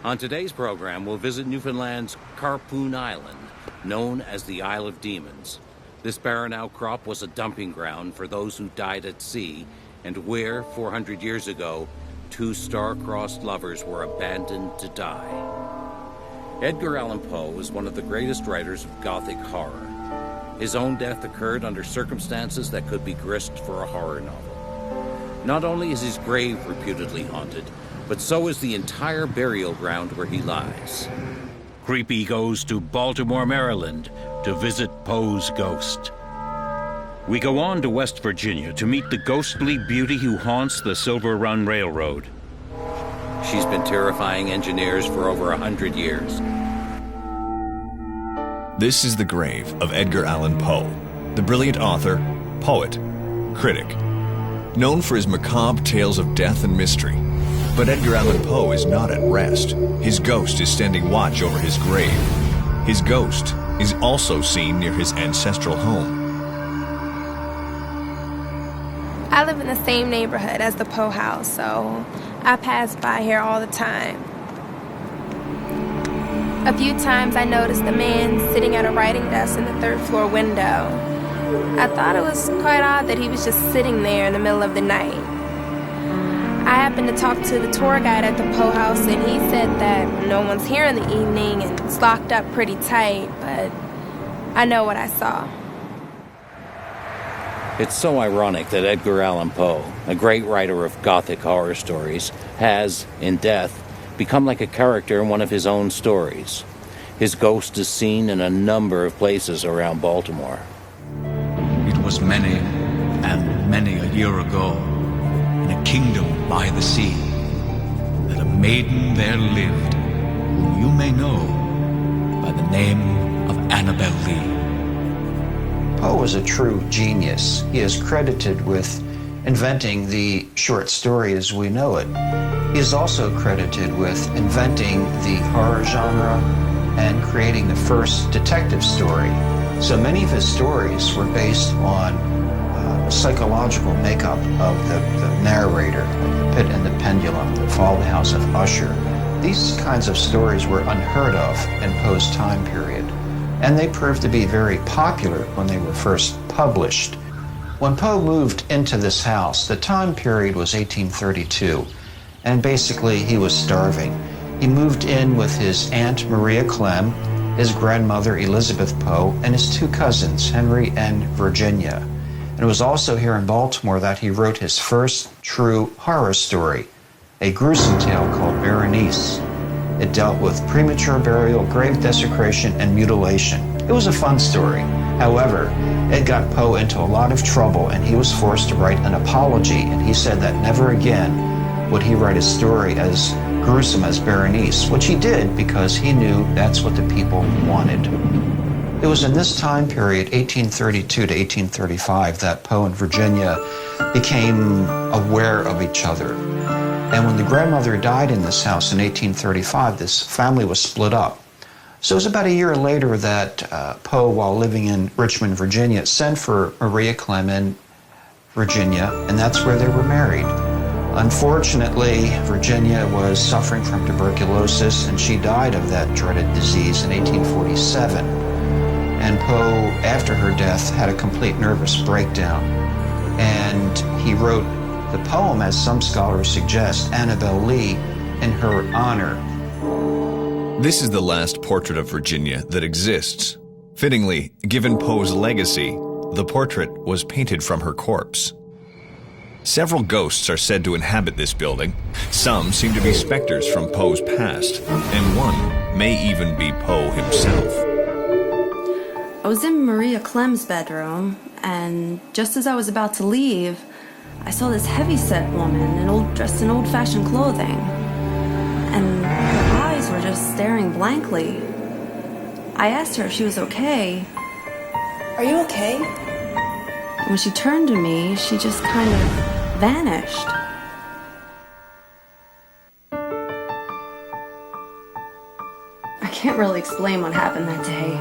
On today's program, we'll visit Newfoundland's Carpoon Island, known as the Isle of Demons. This barren outcrop was a dumping ground for those who died at sea, and where, 400 years ago, two star-crossed lovers were abandoned to die. Edgar Allan Poe was one of the greatest writers of Gothic horror. His own death occurred under circumstances that could be grist for a horror novel. Not only is his grave reputedly haunted, but so is the entire burial ground where he lies. Creepy goes to Baltimore, Maryland, to visit Poe's ghost. We go on to West Virginia to meet the ghostly beauty who haunts the Silver Run Railroad. She's been terrifying engineers for over 100 years. This is the grave of Edgar Allan Poe, the brilliant author, poet, critic. Known for his macabre tales of death and mystery. But Edgar Allan Poe is not at rest. His ghost is standing watch over his grave. His ghost is also seen near his ancestral home. I live in the same neighborhood as the Poe house, so I pass by here all the time. A few times I noticed a man sitting at a writing desk in the third floor window. I thought it was quite odd that he was just sitting there in the middle of the night. I happened to talk to the tour guide at the Poe house, and he said that no one's here in the evening and it's locked up pretty tight, but I know what I saw. It's so ironic that Edgar Allan Poe, a great writer of Gothic horror stories, has, in death, become like a character in one of his own stories. His ghost is seen in a number of places around Baltimore. It was many and many a year ago, in a kingdom by the sea, that a maiden there lived, whom you may know by the name of Annabel Lee. Poe was a true genius. He is credited with inventing the short story as we know it. He is also credited with inventing the horror genre and creating the first detective story. So many of his stories were based on psychological makeup of the narrator, like The Pit and the Pendulum, The Fall of the House of Usher. These kinds of stories were unheard of in Poe's time period, and they proved to be very popular when they were first published. When Poe moved into this house, the time period was 1832, and basically he was starving. He moved in with his Aunt Maria Clem, his grandmother Elizabeth Poe, and his two cousins, Henry and Virginia. And it was also here in Baltimore that he wrote his first true horror story, a gruesome tale called Berenice. It dealt with premature burial, grave desecration, and mutilation. It was a fun story. However, it got Poe into a lot of trouble, and he was forced to write an apology, and he said that never again would he write a story as gruesome as Berenice, which he did because he knew that's what the people wanted. It was in this time period, 1832 to 1835, that Poe and Virginia became aware of each other. And when the grandmother died in this house in 1835, this family was split up. So it was about a year later that Poe, while living in Richmond, Virginia, sent for Maria Clem in Virginia, and that's where they were married. Unfortunately, Virginia was suffering from tuberculosis, and she died of that dreaded disease in 1847. And Poe, after her death, had a complete nervous breakdown. And he wrote the poem, as some scholars suggest, Annabel Lee, in her honor. This is the last portrait of Virginia that exists. Fittingly, given Poe's legacy, the portrait was painted from her corpse. Several ghosts are said to inhabit this building. Some seem to be specters from Poe's past, and one may even be Poe himself. I was in Maria Clem's bedroom, and just as I was about to leave, I saw this heavy-set woman dressed in old-fashioned clothing, and her eyes were just staring blankly. I asked her if she was okay. Are you okay? And when she turned to me, she just kind of vanished. I can't really explain what happened that day.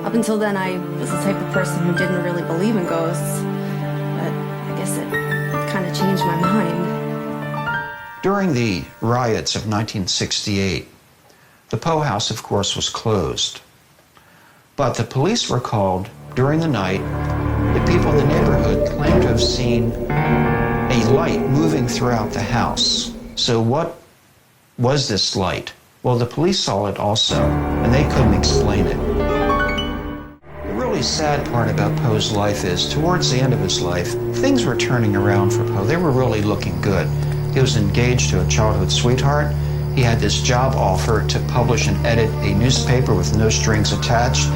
Up until then, I was the type of person who didn't really believe in ghosts, but I guess it kind of changed my mind. During the riots of 1968, The Poe house, of course, was closed. But the police were called during the night. The people in the neighborhood claimed to have seen a light moving throughout the house. So what was this light? Well, the police saw it also, and they couldn't explain it. The really sad part about Poe's life is, towards the end of his life, things were turning around for Poe. They were really looking good. He was engaged to a childhood sweetheart. He had this job offer to publish and edit a newspaper with no strings attached,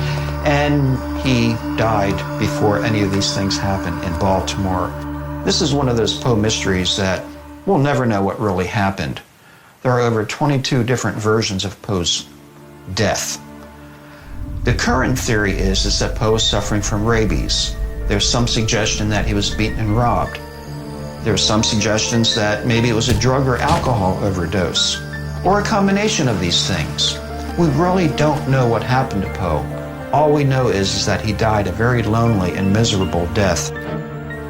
and he died before any of these things happened in Baltimore. This is one of those Poe mysteries that we'll never know what really happened. There are over 22 different versions of Poe's death. The current theory is that Poe is suffering from rabies. There's some suggestion that he was beaten and robbed. There's some suggestions that maybe it was a drug or alcohol overdose, or a combination of these things. We really don't know what happened to Poe. All we know is that he died a very lonely and miserable death.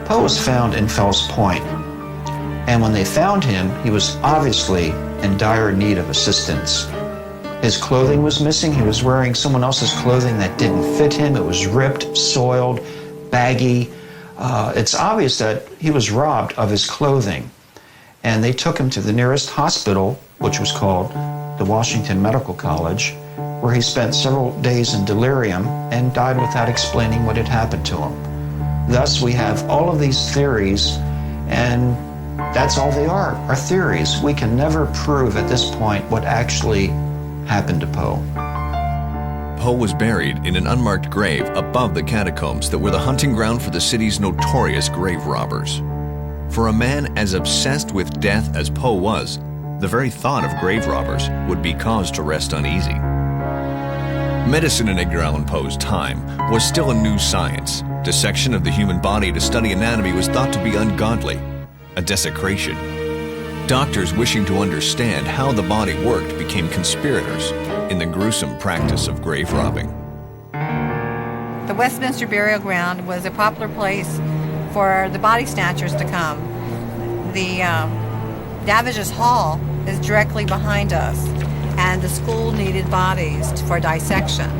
Poe was found in Fells Point, and when they found him, he was obviously in dire need of assistance. His clothing was missing. He was wearing someone else's clothing that didn't fit him. It was ripped, soiled, baggy. It's obvious that he was robbed of his clothing. And they took him to the nearest hospital, which was called the Washington Medical College, where he spent several days in delirium and died without explaining what had happened to him. Thus, we have all of these theories, and that's all they are theories. We can never prove at this point what actually happened to Poe. Poe was buried in an unmarked grave above the catacombs that were the hunting ground for the city's notorious grave robbers. For a man as obsessed with death as Poe was, the very thought of grave robbers would be cause to rest uneasy. Medicine in Edgar Allan Poe's time was still a new science. Dissection of the human body to study anatomy was thought to be ungodly, a desecration. Doctors wishing to understand how the body worked became conspirators in the gruesome practice of grave robbing. The Westminster Burial Ground was a popular place for the body snatchers to come. The Daviges Hall is directly behind us, and the school needed bodies for dissection.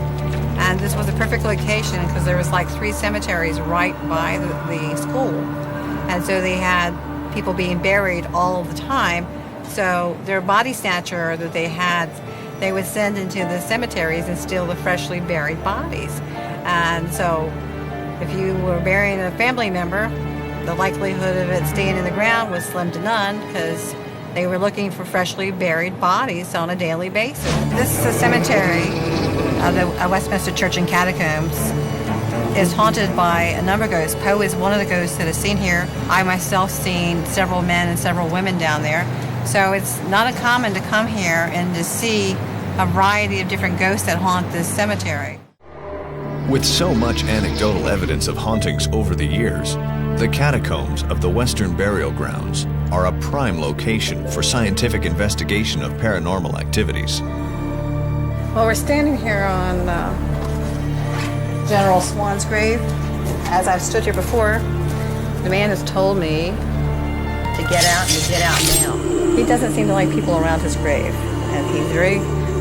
And this was a perfect location because there was like 3 cemeteries right by the school. And so they had people being buried all the time. So their body snatcher that they had, they would send into the cemeteries and steal the freshly buried bodies. And so if you were burying a family member, the likelihood of it staying in the ground was slim to none because they were looking for freshly buried bodies on a daily basis. This is a cemetery of the Westminster Church and Catacombs. Is haunted by a number of ghosts. Poe is one of the ghosts that is seen here. I myself seen several men and several women down there. So it's not uncommon to come here and to see a variety of different ghosts that haunt this cemetery. With so much anecdotal evidence of hauntings over the years, the catacombs of the Western Burial Grounds are a prime location for scientific investigation of paranormal activities. Well, we're standing here on General Swan's grave. As I've stood here before, the man has told me to get out and to get out now. He doesn't seem to like people around his grave, and he's very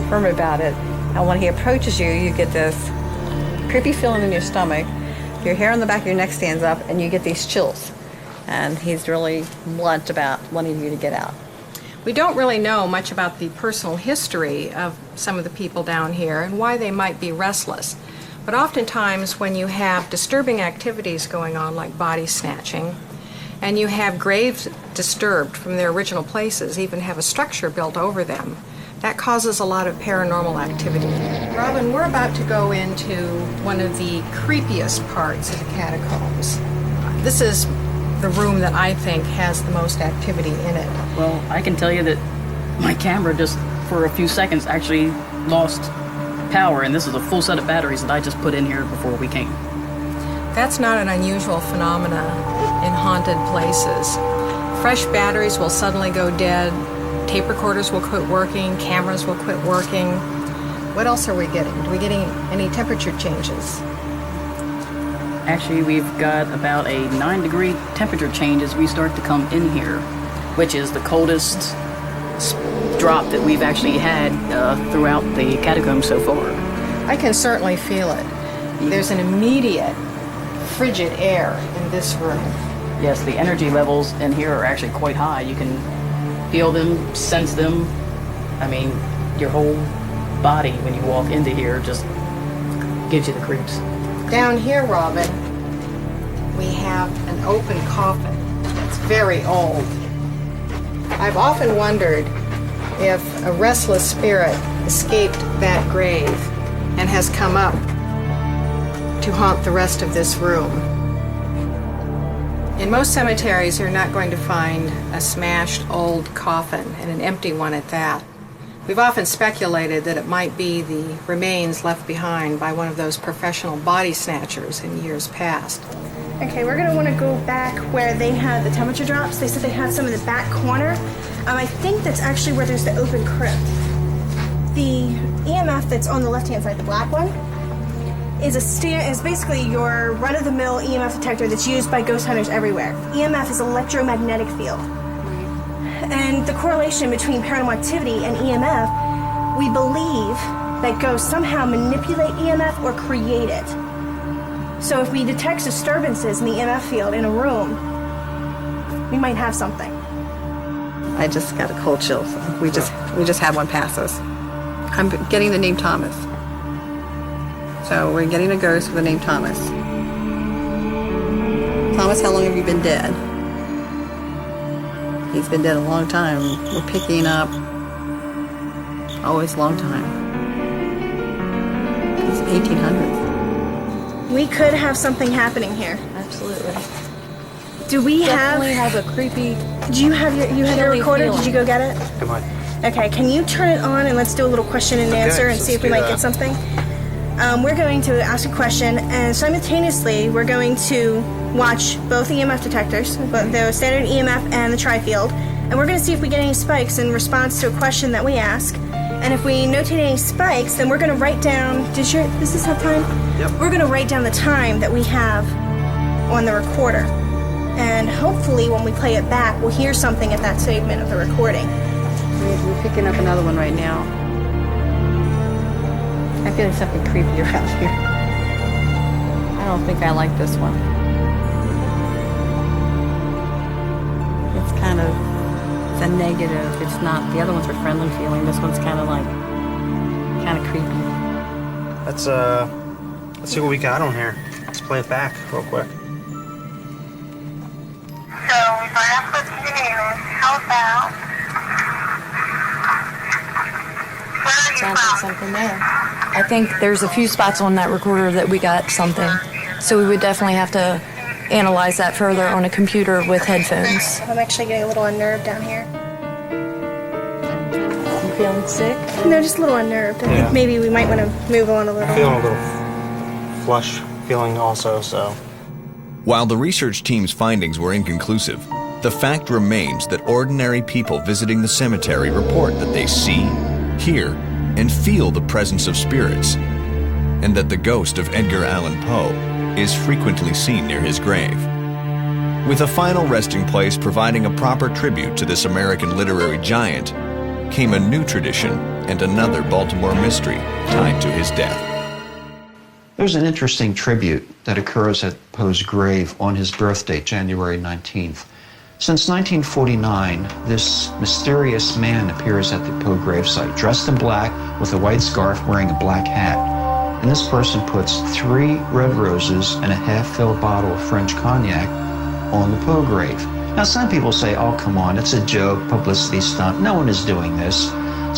firm about it. And when he approaches you, you get this creepy feeling in your stomach. Your hair on the back of your neck stands up, and you get these chills. And he's really blunt about wanting you to get out. We don't really know much about the personal history of some of the people down here and why they might be restless. But oftentimes when you have disturbing activities going on like body snatching, and you have graves disturbed from their original places, even have a structure built over them, that causes a lot of paranormal activity. Robin, we're about to go into one of the creepiest parts of the catacombs. This is the room that I think has the most activity in it. Well, I can tell you that my camera just for a few seconds actually lost power, and this is a full set of batteries that I just put in here before we came. That's not an unusual phenomena in haunted places. Fresh batteries will suddenly go dead, tape recorders will quit working, cameras will quit working. What else are we getting? Are we getting any temperature changes? Actually, we've got about a 9-degree temperature change as we start to come in here, which is the coldest drop that we've actually had throughout the catacombs so far. I can certainly feel it. There's an immediate frigid air in this room. Yes, the energy levels in here are actually quite high. You can feel them, sense them. I mean, your whole body when you walk into here just gives you the creeps. Down here, Robin, we have an open coffin that's very old. I've often wondered if a restless spirit escaped that grave and has come up to haunt the rest of this room. In most cemeteries, you're not going to find a smashed old coffin, and an empty one at that. We've often speculated that it might be the remains left behind by one of those professional body snatchers in years past. Okay, we're going to want to go back where they had the temperature drops. They said they had some in the back corner. I think that's actually where there's the open crypt. The EMF that's on the left-hand side, the black one, is basically your run-of-the-mill EMF detector that's used by ghost hunters everywhere. EMF is electromagnetic field. And the correlation between paranormal activity and EMF, we believe that ghosts somehow manipulate EMF or create it. So if we detect disturbances in the EMF field in a room, we might have something. I just got a cold chill. So we just had one pass us. I'm getting the name Thomas. So we're getting a ghost with the name Thomas. Thomas, how long have you been dead? He's been dead a long time. We're picking up always long time. It's 1800s. We could have something happening here. Absolutely. Do we Definitely have a creepy... Do you have your recorder? feeling. Did you go get it? I might. Okay, can you turn it on and let's do a little question and answer and see if we might get something? We're going to ask a question, and simultaneously we're going to watch both EMF detectors, both the standard EMF and the tri-field, and we're going to see if we get any spikes in response to a question that we ask. And if we notate any spikes, then we're going to write down... Does this have time? Yep. We're going to write down the time that we have on the recorder. And hopefully when we play it back, we'll hear something at that segment of the recording. We're picking up another one right now. I feel like something creepier out here. I don't think I like this one. It's it's a negative. It's not, the other ones are friendly feeling. This one's kind of creepy. Let's see what we got on here. Let's play it back real quick. So if I ask what your name is, how about? Where are you Sounds like from? something there. I think there's a few spots on that recorder that we got something. So we would definitely have to analyze that further on a computer with headphones. I'm actually getting a little unnerved down here. You feeling sick? No, just a little unnerved. I think maybe we might want to move on a little. Feeling a little flush feeling also, so. While the research team's findings were inconclusive, the fact remains that ordinary people visiting the cemetery report that they see, hear, and feel the presence of spirits, and that the ghost of Edgar Allan Poe is frequently seen near his grave. With a final resting place providing a proper tribute to this American literary giant, came a new tradition and another Baltimore mystery tied to his death. There's an interesting tribute that occurs at Poe's grave on his birthday, January 19th. Since 1949, this mysterious man appears at the Poe gravesite, dressed in black with a white scarf, wearing a black hat. And this person puts 3 red roses and a half-filled bottle of French cognac on the Poe grave. Now, some people say, oh, come on, it's a joke, publicity stunt. No one is doing this.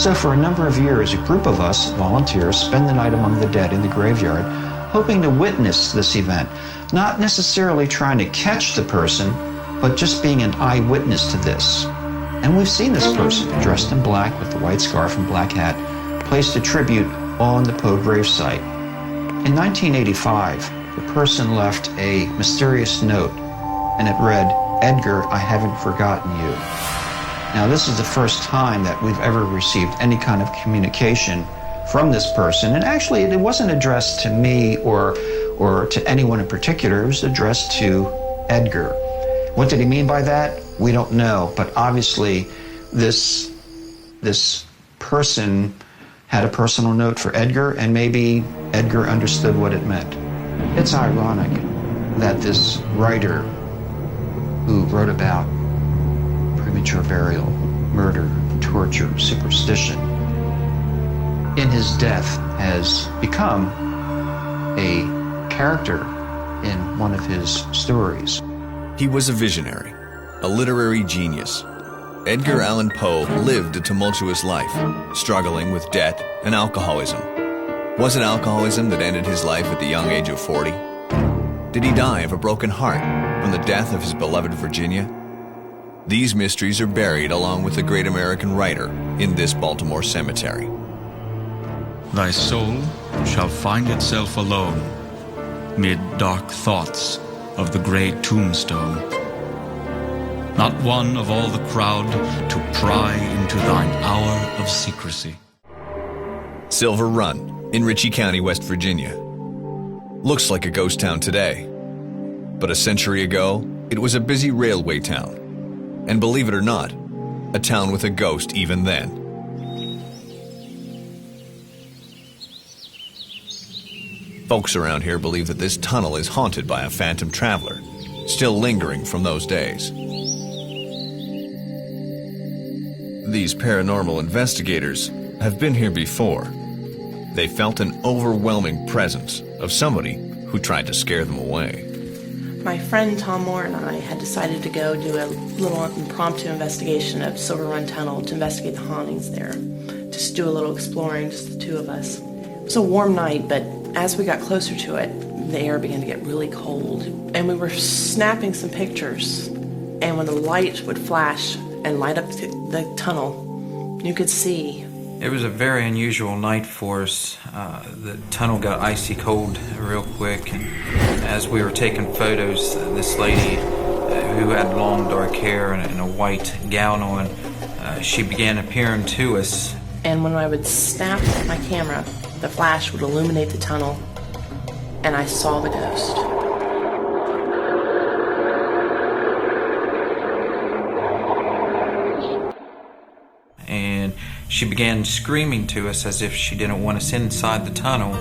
So for a number of years, a group of us, volunteers, spend the night among the dead in the graveyard, hoping to witness this event, not necessarily trying to catch the person, but just being an eyewitness to this. And we've seen this person, dressed in black with the white scarf and black hat, placed a tribute on the Poe gravesite. In 1985, the person left a mysterious note, and it read, "Edgar, I haven't forgotten you." Now, this is the first time that we've ever received any kind of communication from this person, and actually it wasn't addressed to me or to anyone in particular. It was addressed to Edgar. What did he mean by that? We don't know, but obviously this this person had a personal note for Edgar, and maybe Edgar understood what it meant. It's ironic that this writer who wrote about premature burial, murder, torture, superstition, in his death has become a character in one of his stories. He was a visionary, a literary genius. Edgar Allan Poe lived a tumultuous life, struggling with debt and alcoholism. Was it alcoholism that ended his life at the young age of 40? Did he die of a broken heart from the death of his beloved Virginia? These mysteries are buried along with the great American writer in this Baltimore cemetery. Thy soul shall find itself alone mid dark thoughts of the grey tombstone. Not one of all the crowd to pry into thine hour of secrecy. Silver Run in Ritchie County, West Virginia. Looks like a ghost town today, but a century ago, it was a busy railway town. And believe it or not, a town with a ghost even then. Folks around here believe that this tunnel is haunted by a phantom traveler, still lingering from those days. These paranormal investigators have been here before. They felt an overwhelming presence of somebody who tried to scare them away. My friend Tom Moore and I had decided to go do a little impromptu investigation of Silver Run Tunnel to investigate the hauntings there. Just do a little exploring, just the two of us. It was a warm night, but as we got closer to it, the air began to get really cold. And we were snapping some pictures. And when the light would flash and light up the tunnel, you could see. It was a very unusual night for us. The tunnel got icy cold real quick. And as we were taking photos, this lady who had long dark hair and a white gown on, she began appearing to us. And when I would snap my camera, the flash would illuminate the tunnel, and I saw the ghost. And she began screaming to us as if she didn't want us inside the tunnel.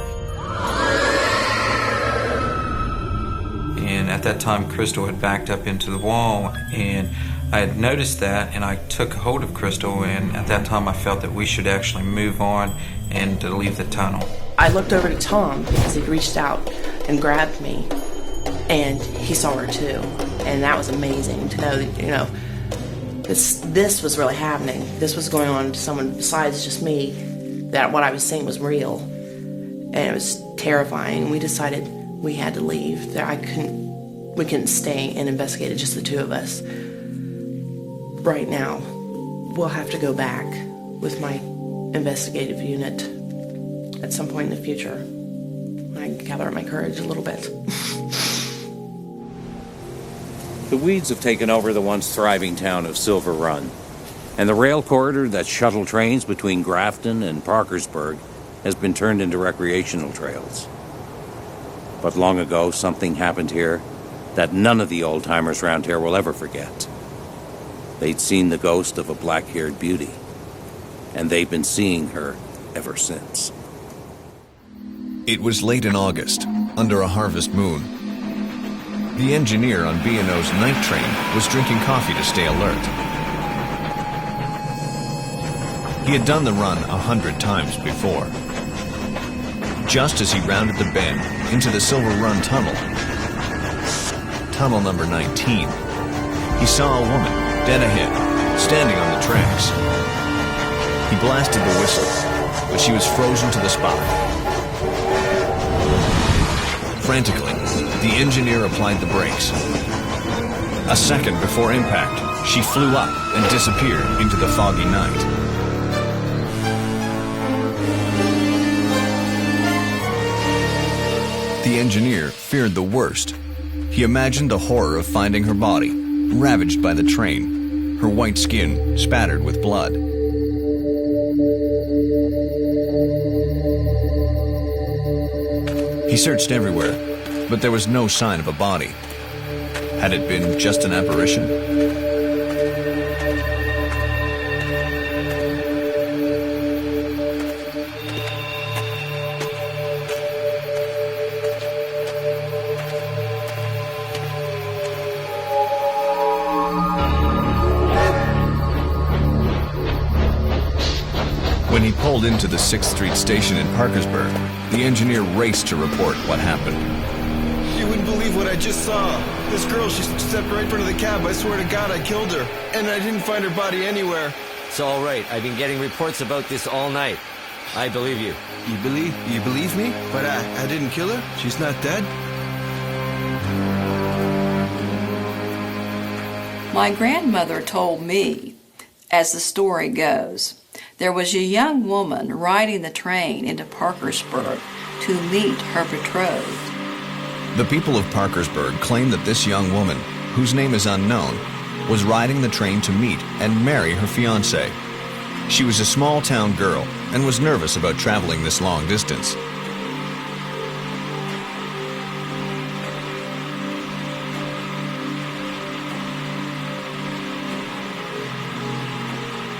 And at that time, Crystal had backed up into the wall, and I had noticed that, and I took hold of Crystal, and at that time I felt that we should actually move on and to leave the tunnel. I looked over to Tom because he reached out and grabbed me, and he saw her too. And that was amazing to know that, this was really happening. This was going on to someone besides just me, that what I was seeing was real. And it was terrifying. We decided we had to leave. We couldn't stay and investigate it, just the two of us. Right now, we'll have to go back with my investigative unit at some point in the future when I gather my courage a little bit. The weeds have taken over the once thriving town of Silver Run, and the rail corridor that shuttle trains between Grafton and Parkersburg has been turned into recreational trails. But long ago, something happened here that none of the old-timers around here will ever forget. They'd seen the ghost of a black-haired beauty, and they've been seeing her ever since. It was late in August, under a harvest moon. The engineer on B&O's night train was drinking coffee to stay alert. He had done the run 100 times before. Just as he rounded the bend into the Silver Run Tunnel, tunnel number 19, he saw a woman dead ahead, standing on the tracks. He blasted the whistle, but she was frozen to the spot. Frantically, the engineer applied the brakes. A second before impact, she flew up and disappeared into the foggy night. The engineer feared the worst. He imagined the horror of finding her body, ravaged by the train, her white skin spattered with blood. He searched everywhere, but there was no sign of a body. Had it been just an apparition? When he pulled into the 6th Street station in Parkersburg, the engineer raced to report what happened. You wouldn't believe what I just saw. This girl, she stepped right in front of the cab. I swear to God, I killed her. And I didn't find her body anywhere. It's all right. I've been getting reports about this all night. I believe you. You believe me? But I didn't kill her? She's not dead? My grandmother told me, as the story goes, there was a young woman riding the train into Parkersburg to meet her betrothed. The people of Parkersburg claim that this young woman, whose name is unknown, was riding the train to meet and marry her fiancé. She was a small-town girl and was nervous about traveling this long distance.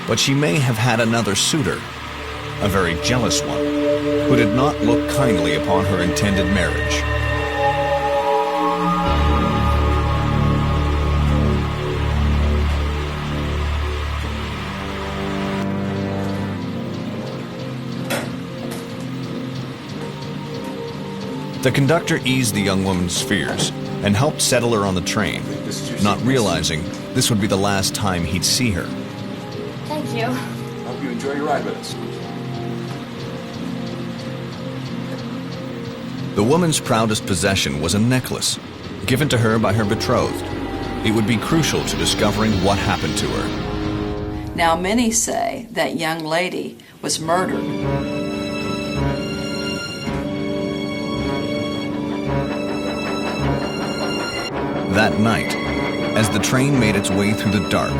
But she may have had another suitor, a very jealous one, who did not look kindly upon her intended marriage. The conductor eased the young woman's fears and helped settle her on the train, not realizing this would be the last time he'd see her. Thank you. Hope you enjoy your ride with us. The woman's proudest possession was a necklace, given to her by her betrothed. It would be crucial to discovering what happened to her. Now many say that young lady was murdered. That night, as the train made its way through the dark,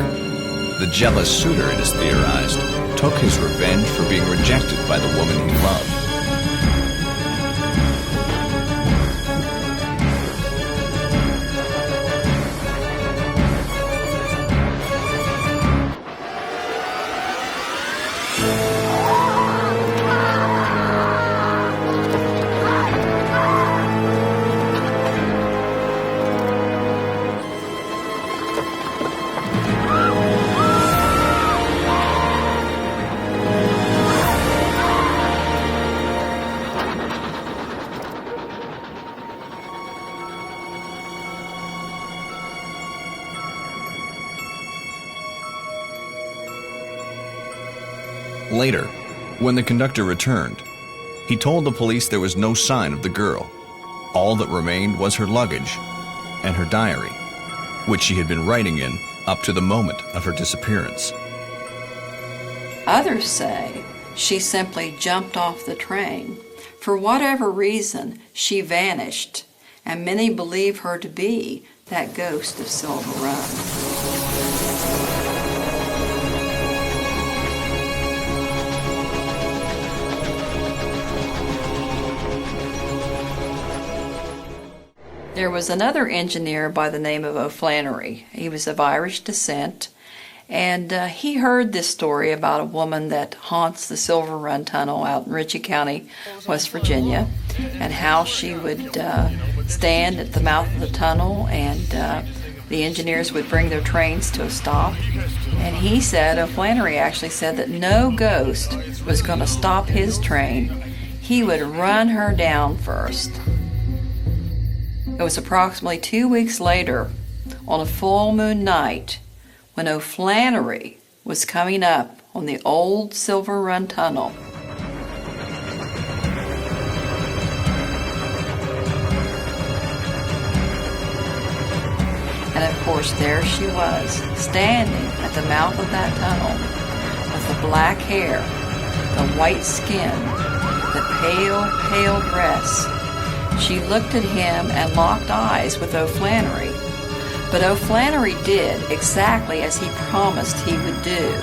the jealous suitor, it is theorized, took his revenge for being rejected by the woman he loved. Later, when the conductor returned, he told the police there was no sign of the girl. All that remained was her luggage and her diary, which she had been writing in up to the moment of her disappearance. Others say she simply jumped off the train. For whatever reason, she vanished, and many believe her to be that ghost of Silver Run. There was another engineer by the name of O'Flannery. He was of Irish descent, and he heard this story about a woman that haunts the Silver Run Tunnel out in Ritchie County, West Virginia, and how she would stand at the mouth of the tunnel, and the engineers would bring their trains to a stop. And he said, O'Flannery actually said that no ghost was going to stop his train. He would run her down first. It was approximately 2 weeks later, on a full moon night, when O'Flannery was coming up on the old Silver Run Tunnel. And of course, there she was, standing at the mouth of that tunnel, with the black hair, the white skin, the pale, pale dress. She looked at him and locked eyes with O'Flannery. But O'Flannery did exactly as he promised he would do.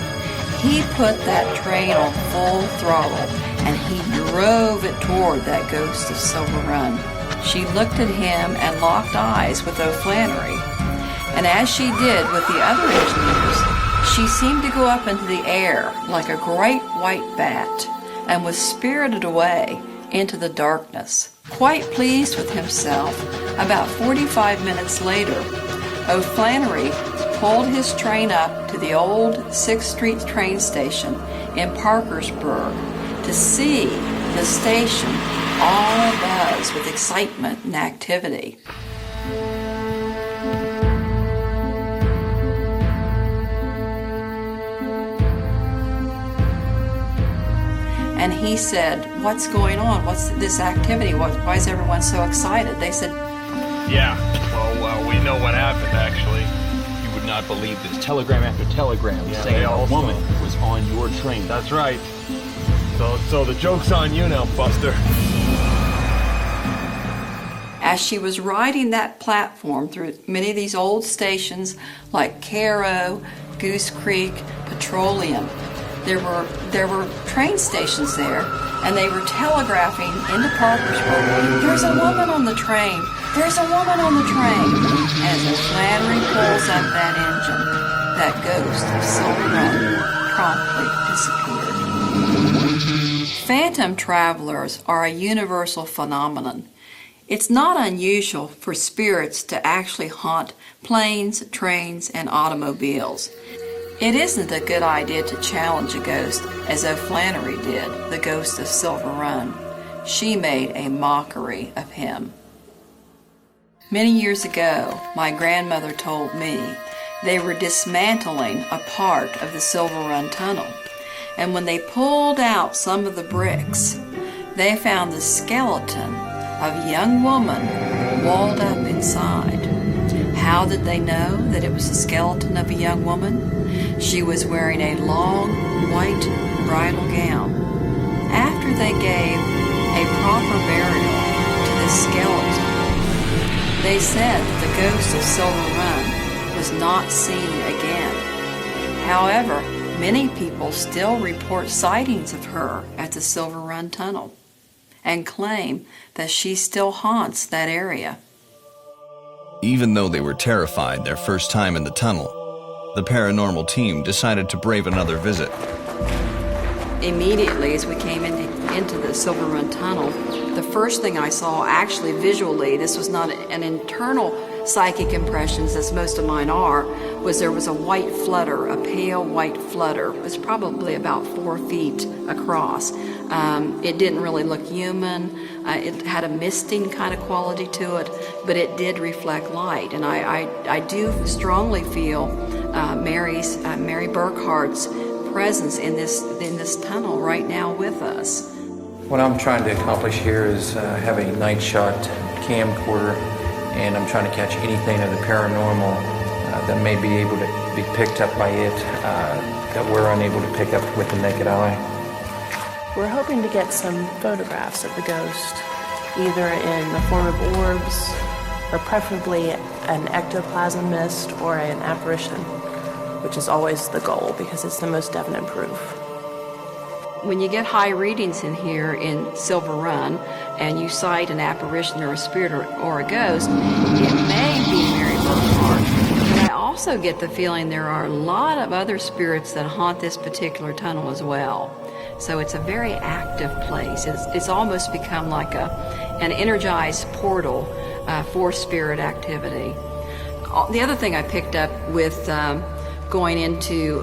He put that train on full throttle, and he drove it toward that ghost of Silver Run. She looked at him and locked eyes with O'Flannery. And as she did with the other engineers, she seemed to go up into the air like a great white bat and was spirited away into the darkness. Quite pleased with himself, about 45 minutes later, O'Flannery pulled his train up to the old 6th Street train station in Parkersburg to see the station all abuzz with excitement and activity. And he said, "What's going on? What's this activity? Why is everyone so excited?" They said, "Yeah, well, we know what happened, actually. You would not believe this. Telegram after telegram saying a woman was on your train." That's right. So the joke's on you now, Buster. As she was riding that platform through many of these old stations like Cairo, Goose Creek, Petroleum, there were train stations there, and they were telegraphing into Parkersburg, "There's a woman on the train! There's a woman on the train!" As Flannery pulls up that engine, that ghost of Silver Run promptly disappeared. Phantom travelers are a universal phenomenon. It's not unusual for spirits to actually haunt planes, trains, and automobiles. It isn't a good idea to challenge a ghost as O'Flannery did, the ghost of Silver Run. She made a mockery of him. Many years ago, my grandmother told me they were dismantling a part of the Silver Run Tunnel, and when they pulled out some of the bricks, they found the skeleton of a young woman walled up inside. How did they know that it was the skeleton of a young woman? She was wearing a long white bridal gown. After they gave a proper burial to the skeleton, they said that the ghost of Silver Run was not seen again. However, many people still report sightings of her at the Silver Run Tunnel and claim that she still haunts that area. Even though they were terrified their first time in the tunnel, the paranormal team decided to brave another visit. Immediately as we came into the Silver Run Tunnel, the first thing I saw actually visually, this was not an internal psychic impressions as most of mine are, was there was a white flutter, a pale white flutter. It was probably about 4 feet across. It didn't really look human. It had a misting kind of quality to it, but it did reflect light. And I do strongly feel Mary Burkhart's presence in this tunnel right now with us. What I'm trying to accomplish here is have a night shot camcorder, and I'm trying to catch anything of the paranormal that may be able to be picked up by it that we're unable to pick up with the naked eye. We're hoping to get some photographs of the ghost, either in the form of orbs, or preferably an ectoplasm mist or an apparition, which is always the goal because it's the most definite proof. When you get high readings in here in Silver Run and you sight an apparition or a spirit or a ghost, it may be Mary Burkhart. But I also get the feeling there are a lot of other spirits that haunt this particular tunnel as well. So it's a very active place. It's almost become like an energized portal for spirit activity. The other thing I picked up with going into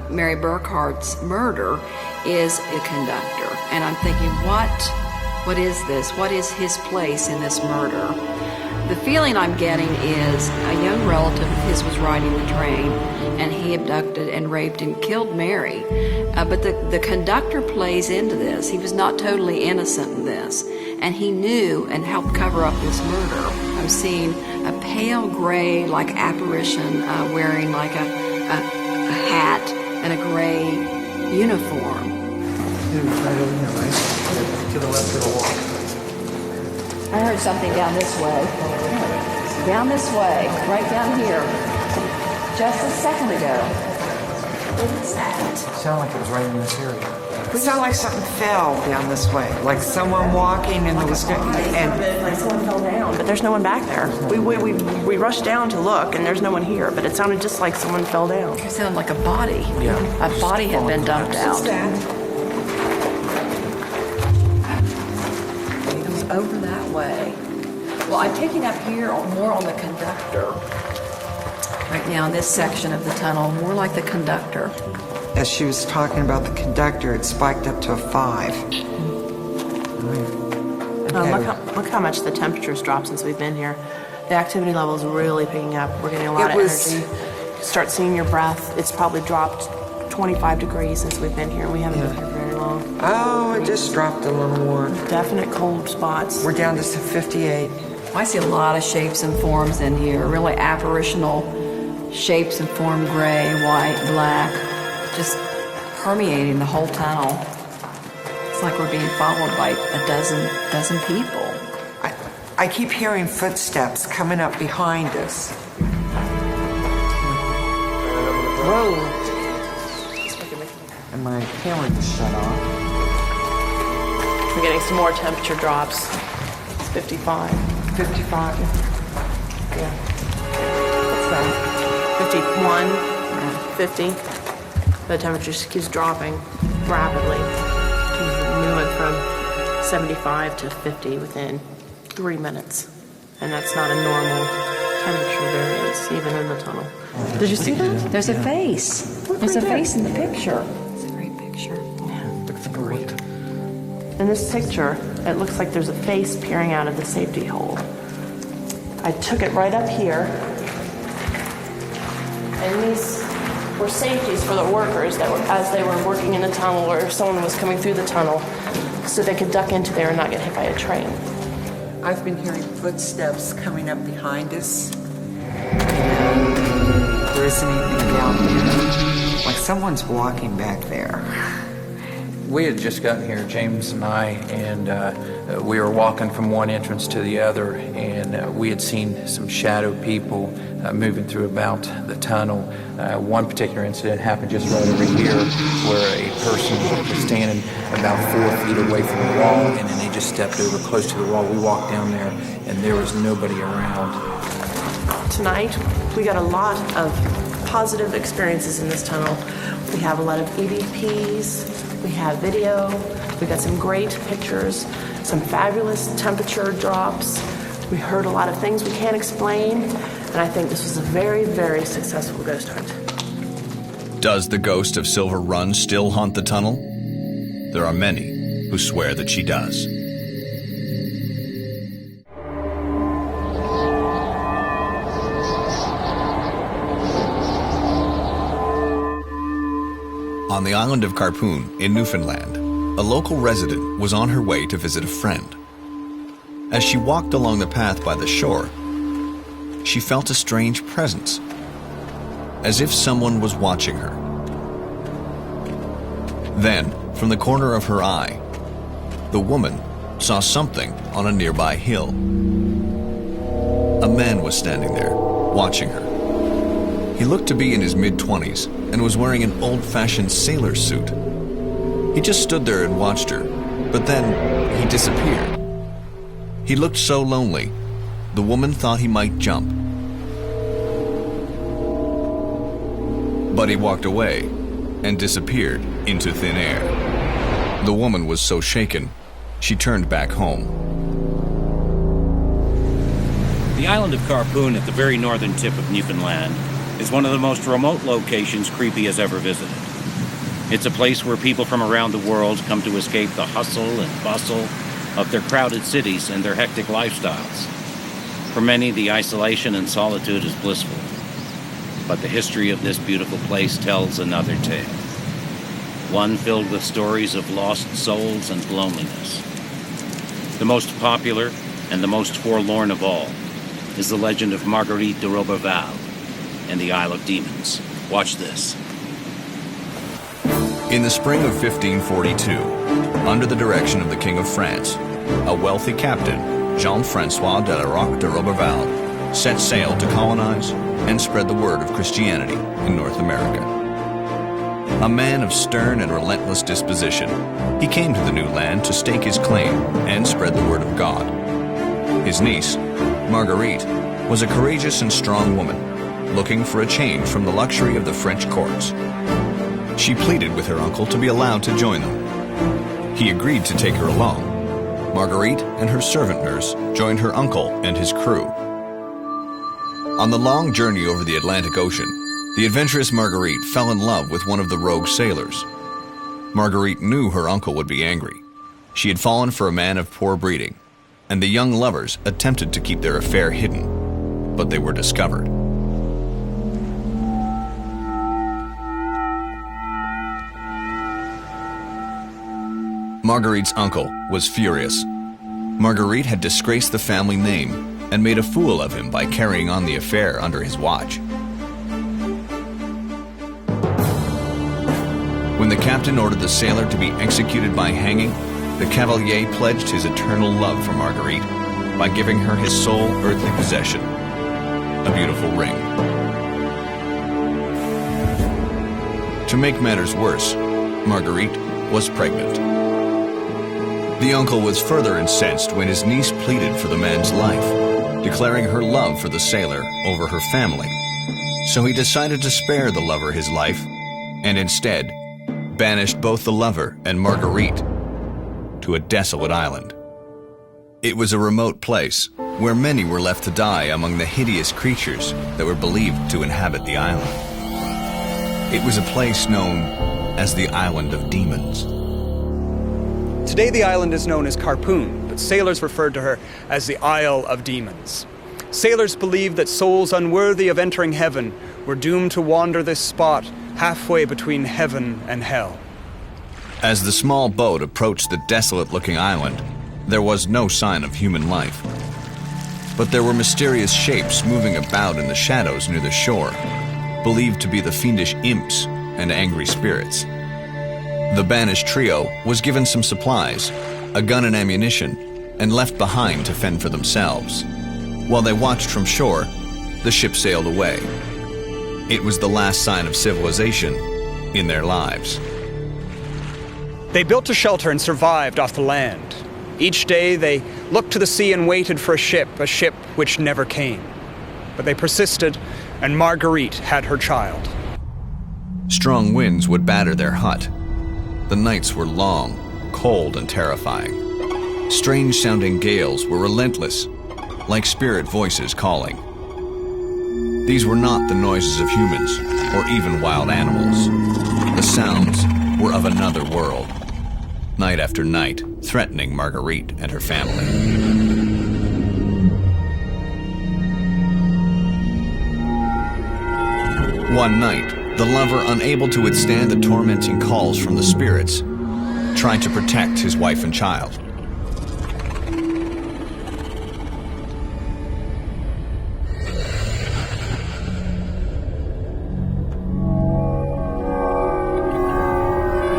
Mary Burkhart's murder is a conductor. And I'm thinking, what is this? What is his place in this murder? The feeling I'm getting is a young relative of his was riding the train, and he abducted and raped and killed Mary. But the conductor plays into this. He was not totally innocent in this, and he knew and helped cover up this murder. I'm seeing a pale gray, like apparition, wearing like a hat and a gray uniform. Right over here, right? To the left of the wall. I heard something down this way. Down this way, right down here. Just a second ago. What is that? It sounded like it was right in this area. It sounded like something fell down this way, like someone walking and there was like someone fell down, but there's no one back there. We rushed down to look, and there's no one here, but it sounded just like someone fell down. It sounded like a body. Yeah. A body had been dumped out. It was over that way. Well, I'm picking up here more on the conductor. Right now in this section of the tunnel, more like the conductor. as she was talking about the conductor, it spiked up to a 5. Look how much the temperature's dropped since we've been here. The activity level is really picking up. We're getting a lot of energy. Start seeing your breath. It's probably dropped 25 degrees since we've been here. We haven't been here very long. Oh, it just dropped a little more. Definite cold spots. We're down to 58. I see a lot of shapes and forms in here, really apparitional shapes and form, gray, white, black, just permeating the whole tunnel. It's like we're being followed by a dozen people. I keep hearing footsteps coming up behind us. Road. And my camera just shut off. We're getting some more temperature drops. It's 55. 55. Yeah. What's that? 51, 50. The temperature just keeps dropping rapidly. Moving from 75 to 50 within 3 minutes. And that's not a normal temperature variance, even in the tunnel. Did you see that? There's a face. There's a face in the picture. It's a great picture. Yeah. Looks great. In this picture, it looks like there's a face peering out of the safety hole. I took it right up here. And these were safeties for the workers that were, as they were working in the tunnel or if someone was coming through the tunnel, so they could duck into there and not get hit by a train. I've been hearing footsteps coming up behind us. And there isn't anything down there. Like someone's walking back there. We had just gotten here, James and I, and we were walking from one entrance to the other, and we had seen some shadow people moving through about the tunnel. One particular incident happened just right over here, where a person was standing about 4 feet away from the wall, and then they just stepped over close to the wall. We walked down there, and there was nobody around. Tonight, we got a lot of positive experiences in this tunnel. We have a lot of EVPs. We have video, we got some great pictures, some fabulous temperature drops. We heard a lot of things we can't explain, and I think this was a very, very successful ghost hunt. Does the ghost of Silver Run still haunt the tunnel? There are many who swear that she does. On the island of Carpoon in Newfoundland, a local resident was on her way to visit a friend. As she walked along the path by the shore, she felt a strange presence, as if someone was watching her. Then, from the corner of her eye, the woman saw something on a nearby hill. A man was standing there, watching her. He looked to be in his mid-20s and was wearing an old-fashioned sailor suit. He just stood there and watched her, but then he disappeared. He looked so lonely, the woman thought he might jump. But he walked away and disappeared into thin air. The woman was so shaken, she turned back home. The island of Carpoon at the very northern tip of Newfoundland is one of the most remote locations Creepy has ever visited. It's a place where people from around the world come to escape the hustle and bustle of their crowded cities and their hectic lifestyles. For many, the isolation and solitude is blissful. But the history of this beautiful place tells another tale. One filled with stories of lost souls and loneliness. The most popular and the most forlorn of all is the legend of Marguerite de Roberval and the Isle of Demons. Watch this. In the spring of 1542, under the direction of the King of France, a wealthy captain, Jean-François de la Roque de Roberval, set sail to colonize and spread the word of Christianity in North America. A man of stern and relentless disposition, he came to the new land to stake his claim and spread the word of God. His niece, Marguerite, was a courageous and strong woman, looking for a change from the luxury of the French courts. She pleaded with her uncle to be allowed to join them. He agreed to take her along. Marguerite and her servant nurse joined her uncle and his crew. On the long journey over the Atlantic Ocean, The adventurous Marguerite fell in love with one of the rogue sailors. Marguerite knew her uncle would be angry. She had fallen for a man of poor breeding, and the young lovers attempted to keep their affair hidden, but they were discovered. Marguerite's uncle was furious. Marguerite had disgraced the family name and made a fool of him by carrying on the affair under his watch. When the captain ordered the sailor to be executed by hanging, the Cavalier pledged his eternal love for Marguerite by giving her his sole earthly possession, a beautiful ring. To make matters worse, Marguerite was pregnant. The uncle was further incensed when his niece pleaded for the man's life, declaring her love for the sailor over her family. So he decided to spare the lover his life, and instead banished both the lover and Marguerite to a desolate island. It was a remote place where many were left to die among the hideous creatures that were believed to inhabit the island. It was a place known as the Island of Demons. Today the island is known as Carpoon, but sailors referred to her as the Isle of Demons. Sailors believed that souls unworthy of entering heaven were doomed to wander this spot halfway between heaven and hell. As the small boat approached the desolate-looking island, there was no sign of human life. But there were mysterious shapes moving about in the shadows near the shore, believed to be the fiendish imps and angry spirits. The banished trio was given some supplies, a gun and ammunition, and left behind to fend for themselves. While they watched from shore, the ship sailed away. It was the last sign of civilization in their lives. They built a shelter and survived off the land. Each day they looked to the sea and waited for a ship which never came. But they persisted, and Marguerite had her child. Strong winds would batter their hut. The nights were long, cold, and terrifying. Strange-sounding gales were relentless, like spirit voices calling. These were not the noises of humans or even wild animals. The sounds were of another world, night after night, threatening Marguerite and her family. One night, the lover, unable to withstand the tormenting calls from the spirits, tried to protect his wife and child.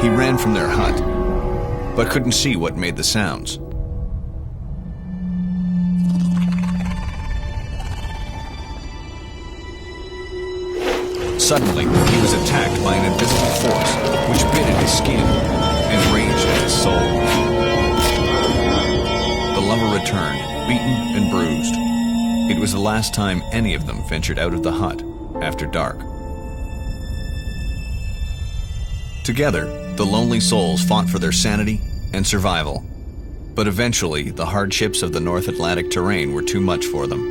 He ran from their hut, but couldn't see what made the sounds. Suddenly, he was attacked by an invisible force, which bit at his skin and raged at his soul. The lover returned, beaten and bruised. It was the last time any of them ventured out of the hut after dark. Together, the lonely souls fought for their sanity and survival, but eventually the hardships of the North Atlantic terrain were too much for them.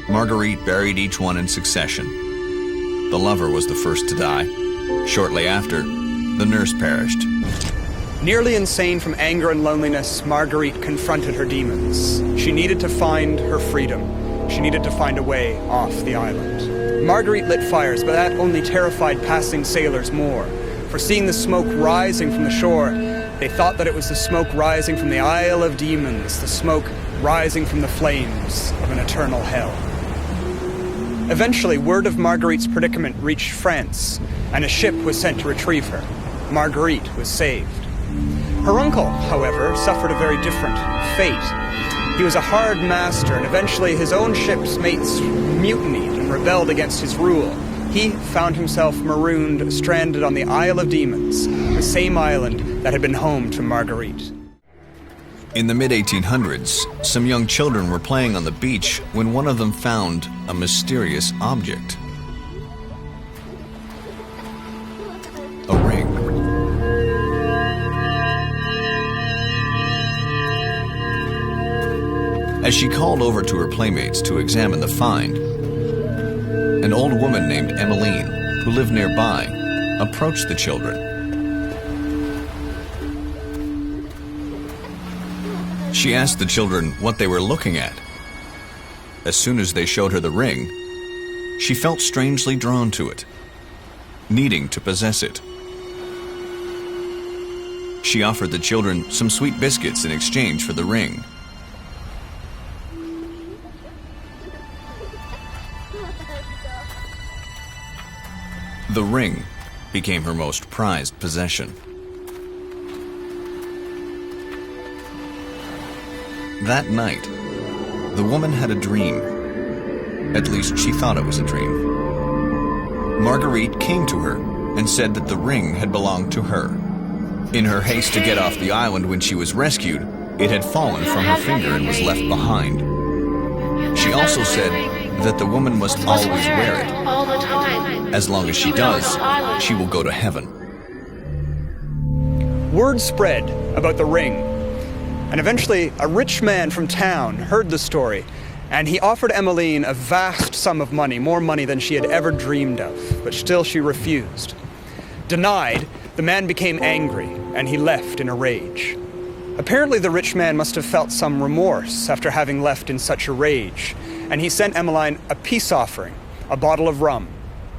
Marguerite buried each one in succession. The lover was the first to die. Shortly after, the nurse perished. Nearly insane from anger and loneliness, Marguerite confronted her demons. She needed to find her freedom. She needed to find a way off the island. Marguerite lit fires, but that only terrified passing sailors more. For seeing the smoke rising from the shore, they thought that it was the smoke rising from the Isle of Demons, the smoke rising from the flames of an eternal hell. Eventually, word of Marguerite's predicament reached France, and a ship was sent to retrieve her. Marguerite was saved. Her uncle, however, suffered a very different fate. He was a hard master, and eventually his own ship's mates mutinied and rebelled against his rule. He found himself marooned, stranded on the Isle of Demons, the same island that had been home to Marguerite. In the mid-1800s, some young children were playing on the beach when one of them found a mysterious object. A ring. As she called over to her playmates to examine the find, an old woman named Emmeline, who lived nearby, approached the children. She asked the children what they were looking at. As soon as they showed her the ring, she felt strangely drawn to it, needing to possess it. She offered the children some sweet biscuits in exchange for the ring. The ring became her most prized possession. That night, the woman had a dream. At least she thought it was a dream. Marguerite came to her and said that the ring had belonged to her. In her haste to get off the island when she was rescued, it had fallen from her finger and was left behind. She also said that the woman must always wear it. All the time. As long as she does, she will go to heaven. Word spread about the ring, and eventually a rich man from town heard the story, and he offered Emmeline a vast sum of money, more money than she had ever dreamed of, but still she refused. Denied, the man became angry, and he left in a rage. Apparently the rich man must have felt some remorse after having left in such a rage, and he sent Emmeline a peace offering, a bottle of rum.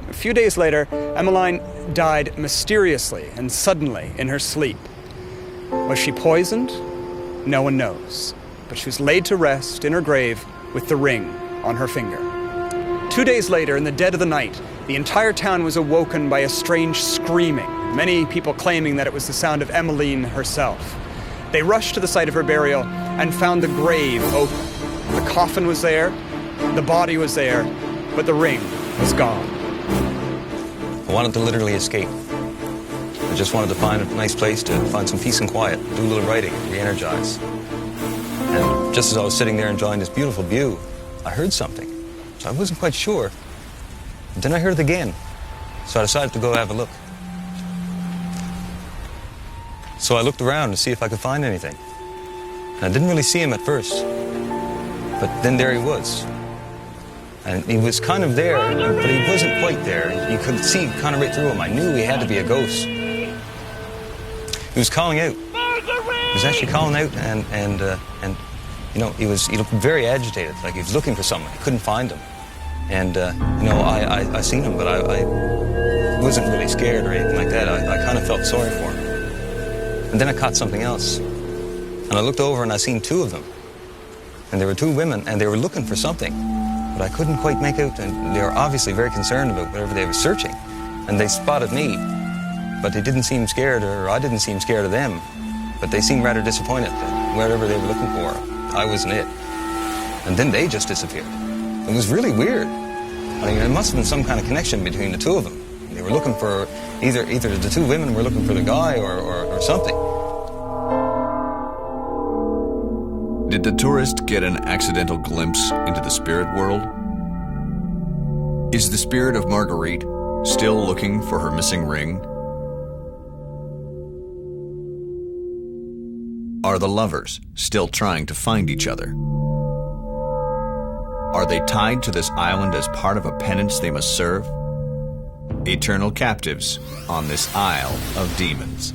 A few days later, Emmeline died mysteriously and suddenly in her sleep. Was she poisoned? No one knows, but she was laid to rest in her grave with the ring on her finger. 2 days later, in the dead of the night, the entire town was awoken by a strange screaming, many people claiming that it was the sound of Emmeline herself. They rushed to the site of her burial and found the grave open. The coffin was there, the body was there, but the ring was gone. I wanted to literally escape. I just wanted to find a nice place to find some peace and quiet, do a little writing, re-energize. And just as I was sitting there enjoying this beautiful view, I heard something. So I wasn't quite sure. But then I heard it again. So I decided to go have a look. So I looked around to see if I could find anything. And I didn't really see him at first. But then there he was. And he was kind of there, but he wasn't quite there. You could see kind of right through him. I knew he had to be a ghost. He was calling out. He was actually calling out, and you know, he looked very agitated, like he was looking for someone. He couldn't find him. And you know, I seen him, but I wasn't really scared or anything like that. I kind of felt sorry for him. And then I caught something else. And I looked over and I seen two of them. And there were two women, and they were looking for something. But I couldn't quite make out, and they were obviously very concerned about whatever they were searching. And they spotted me, but they didn't seem scared, or I didn't seem scared of them. But they seemed rather disappointed that whatever they were looking for, I wasn't it. And then they just disappeared. It was really weird. I mean, there must have been some kind of connection between the two of them. They were looking for, either the two women were looking for the guy or something. Did the tourist get an accidental glimpse into the spirit world? Is the spirit of Marguerite still looking for her missing ring? Are the lovers still trying to find each other? Are they tied to this island as part of a penance they must serve? Eternal captives on this Isle of Demons.